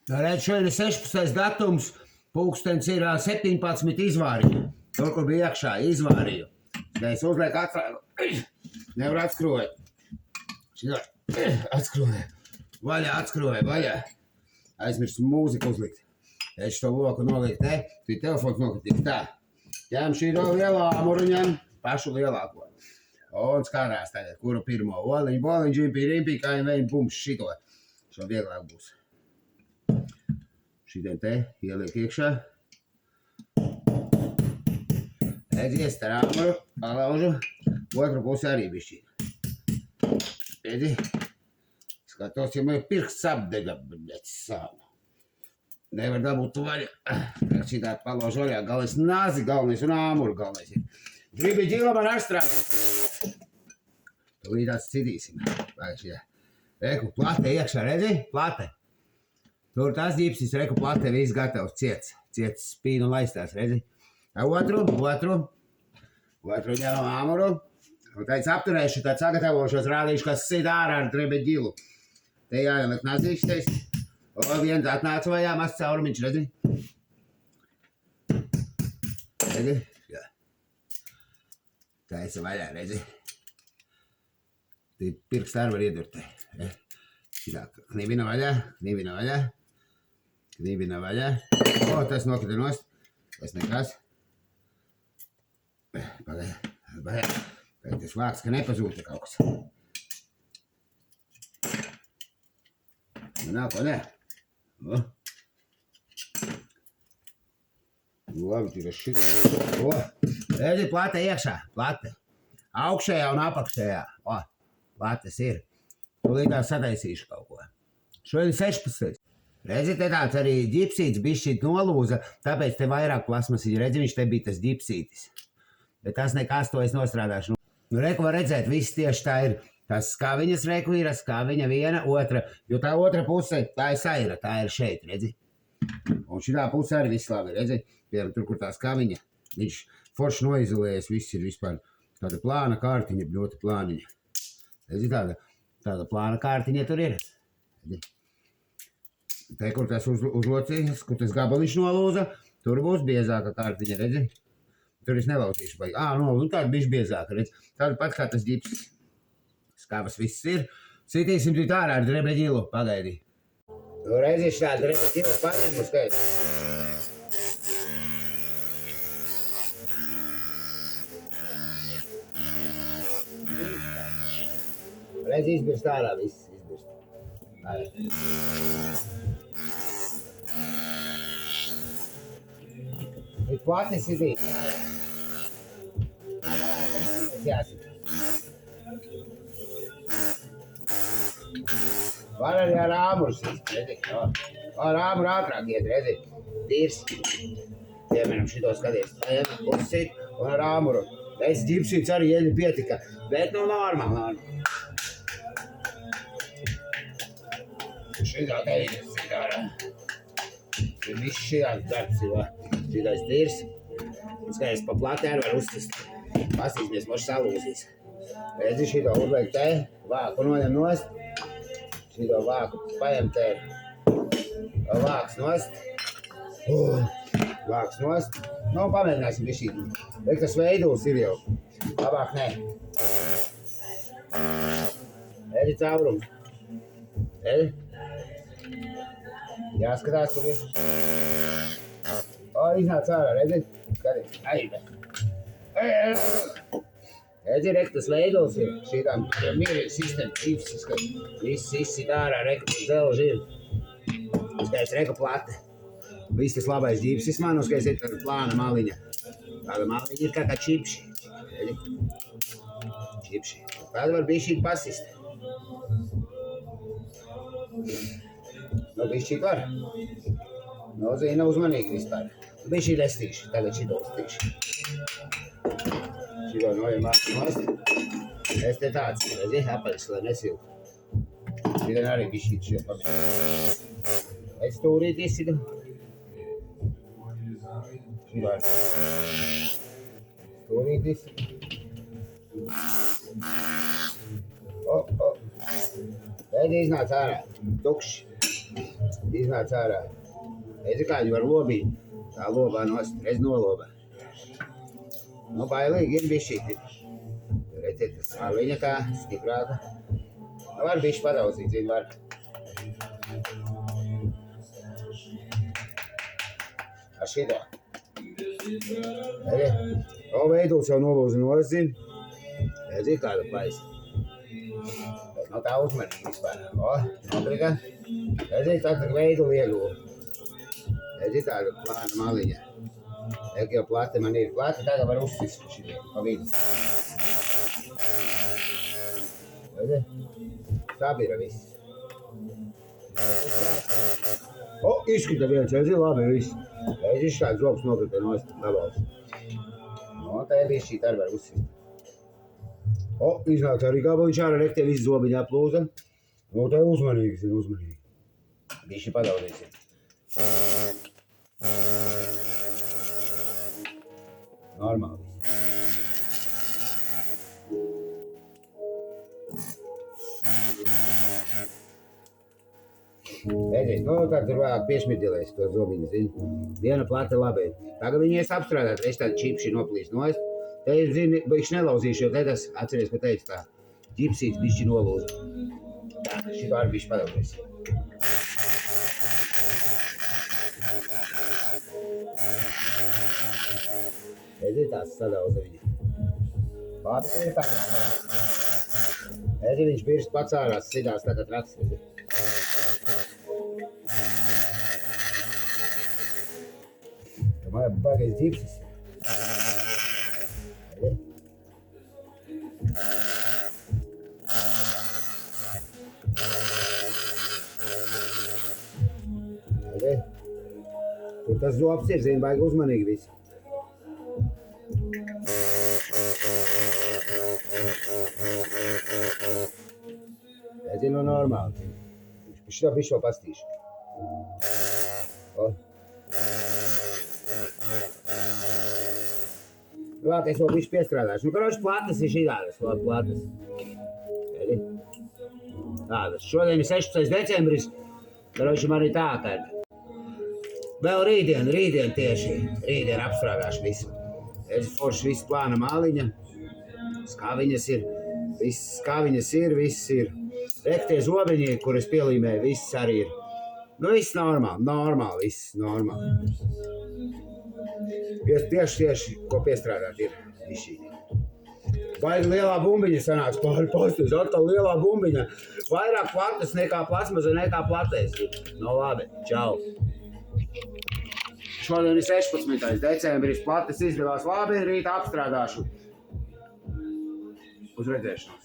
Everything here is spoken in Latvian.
Redz, šodien ir 16. datums, pulkstens ir 17 izvārīju. Tur, kur bija iekšā, izvārīju. Es uzlieku atslēgu. Nevar atskrūvēt. Šitā atskrūvēt. Vaļā, vaļā. Aizmirst mūziku uzlikt. Es to loku nolieku te, tu telefons nokritīs tā. Ņem šī no lielā āmuru, ņem pašu lielāko. Un skārās tagad, kuru pirmo oliņu, boliņu, rimpi, kā viņam vējam bumps šito. Šo vieglāk būs. Šitien te ieliek iekšā. Redzies, tā āmuru, palaužu. Otru pusi arī bišķi. Redzi? Skatos, ja man pirksts apdega, bet sāma. Nevar dabūt tu vaļā. Šitā palaužu vaļā. Galvenais nāzi, galvenais un āmuru galvenais ir. Gribi ģila man atstrādāt. Tūlīt tāds citīsim. Reku, plate iekšā, redzi? Plate. Tur tas ģipsis, reku, plate, viss gatavs, ciets. Ciets spīnu laistās, redzi? Otru ņemam āmuru. Un tāds apturēšu, tāds sagatavošos, rādīšu, kas sit ārā ar drebeļu ģilu. Te jāieliek nazīšties. O, viens atnāca vajā, maz caurumiņš, redzi? Redzi? Jā. Taisa vaļā, redzi? Te pirkstā var iedurt te. Šitā knibina vaļā. O, tas nokrita nost. Tas nekas. Pagaid. Tas vāks, ka nepazūta kaut kas. Nāk, ko ne? Labi, tur ir šit. O, redzi, plate iekšā, plate. Augšējā un apakšējā. O, plates ir. Tūlītās sataisīšu kaut ko. Šodien 16. Redzi, te tāds arī ģipsītis bišķīt nolūza, tāpēc te vairāk plasmasiņi. Redzi, viņš te bija tas ģipsītis. Bet tas nekas to es nostrādāšu. Nu, reku var redzēt, viss tieši tā ir. Tas skāviņas reku ir, skāviņa viena, otra. Jo tā otra puse, tā ir saira, tā ir šeit, redzi. Un šitā puse arī viss labi, redzi. Piemēram, tur, kur tā skāviņa, viņš forši noizolējies, viss ir vispār tāda plāna kārtiņa, ļoti plāniņa. Redzi, tāda plāna kārtiņa tur ir. Redzi. Te, kur tas uzlocījies, kur tas gabaliņš nolūza, tur būs biezāka kārtiņa, redzi. Tur es nelausīšu baigi. Nu tāda bišķi biezāka, redzi. Tāda pat kā tas ģipsis. Skavas viss ir. Sitīsim tu ārā ar drebeļģilu, pagaidi. Tu redzi šitā drebeļģilu paņem uz skaitu. Redzi, izbirst ārā viss, Ir plati sitīt. Jāsit. Var arī ar āmuru sit, redzi. Ar āmuru ātrāk iet, redzi. Tīrs. Piemēram, šito skaties. Uzsit un ar āmuru. Es ģipsīts arī ieļi pietika. Bet nu normāli. Šitā te ir sit ārā. Ir viss šitās darbs, jo šitais tīrs. Un skaties, pa platē arī var uzsist. Pasīsimies, moši salūzīs. Redzi, šito uzliek te, vāku noņem nost. Šito vāku paņem te. Vāks nost. Vāks nost. Nu, pamēģināsim bišķīt. Liek, tas veiduls ir jau. Labāk ne. Redzi caurums. Redzi? Jāskatās, kur ir. O, iznāc ārā, redzi? Skaties. Aibe. Redzi, rek, tas veidols ir šitām mīri sistēma ķipsis, ka viss izsit ārā, rek, zelži ir. Skaties, reka plate. Viss tas labais ģipsis man, skaties, ir tāda plāna maliņa. Tāda maliņa ir kā čipši. Redzi? Čipši. Tāda var bišķīt pasist. Nu, bišķīt var. Nu, zina uzmanīgi vispār. Bišķīt lestīši, tagad šito lestīši. Šito nojam nost. Es te tāds, redzi, apaļs, lai nesilku. Šitien arī bišķīt šie pamēģināt. Es stūrīt izsitu. Šitā stūrīt izsitu. Redzi, iznāc ārā. Tukšs. Iznāc ārā. Redzi, kā viņi var lobīt. Tā lobā nost, redz nolobā. Nu, bailīgi ir bišķīti. Redziet, tas aliņa kā stiprāka. Nu, var bišķi padaudzīt, zini, var. Ar šitā. Redzi, o veiduls jau nolūza nost, zini. Redzi, kāda plaisa. No tā uzmanīgi vispār. O, nokrika. Redzi, tā veiduli iegūla. Redzi, tāda plāna maliņa. Ek jau plati man ir. Plati tagad var uzsist šitie pa vidu. Redzi? Sabira viss. O, izkrita viens, redzi, labi viss. Redzi, šāds zobs nokrita nost labals. No, tā ir viss šī arī var uzsist. O, iznāk arī gabaliņš ārā, rektie visi zobiņi aplūza. O, tā ir uzmanīgi, zini, uzmanīgi. Bišķi padaudīsim. Normāli. Redziet, nu tā tur vēl piešmirdelēs to zobiņu, zini. Viena plata labi. Tagad viņi ies apstrādāt, es tādu čipši noplīst nost. Te, zini, bišķi nelauzīšu, jo te tas, atceries, ka teicu tā, ģipsīts bišķi nolūza. Tā, šito arī bišķi padaudēs. Redzi, tās sadauza viņa. Pats ir tā. Redzi, viņš pirst pats ārās, sidās tā kā traks. Man ir baigais ģipsis. Tur tas zobs ir, zini, baigi uzmanīgi visi. Redzi, nu normāli. Šitā bišķi vēl pastīšu. O. Vēl, es vēl bišķi piestrādāšu. Nu, karoči, platas ir šitādas, platas. Redzi? Tādas. Šodien ir 16. decembris. Karoči, man ir tā, kad vēl rītdien tieši. Rītdien apstrādāšu visu. Redzi, forši viss plāna māliņa. Skāviņas ir. Viss ir. Rektie zobiņi, kur es pielīmēju, viss arī ir. Nu, viss normāli, viss normāli. Tieši, ko piestrādāt ir višķīgi. Baigi lielā bumbiņa sanāks pāri pasties, atkal lielā bumbiņa. Vairāk platas nekā plasmaza, nekā platēs. No labi, čau. Šodien ir 16. decembris, platas izdevās labi, rīt apstrādāšu. Uz redzēšanos.